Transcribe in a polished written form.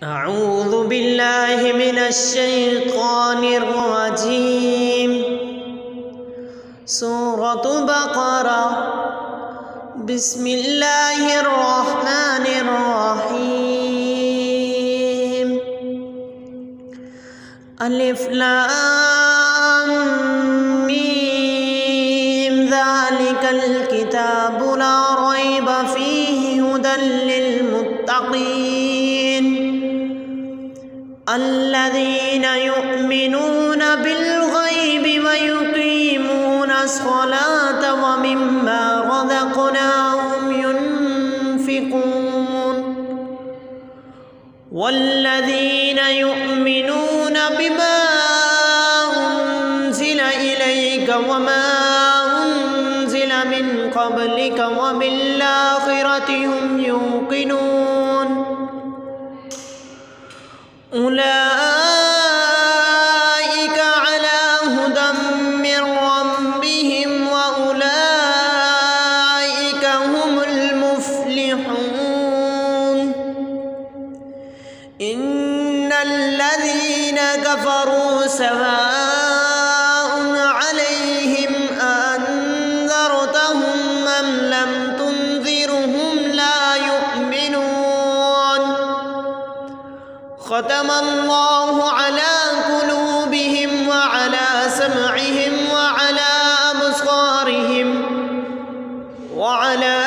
أعوذ بالله من الشيطان الرجيم. سورة بقرة. بسم الله الرحمن الرحيم. ألف لام ميم. ذلك الكتاب لا ريب فيه هدى للمتقين الذين يؤمنون بالغيب ويقيمون الصلاة ومما رزقناهم ينفقون والذين يؤمنون بما أنزل إليك وما أنزل من قبلك وبالآخرة هم يوقنون أولئك على هدى من ربهم وأولئك هم المفلحون. إن الذين كفروا سواء عليهم أنذرتهم أم لم تنذرهم لا يؤمنون. ختم الله على قلوبهم وعلى سمعهم وعلى أبصارهم وعلى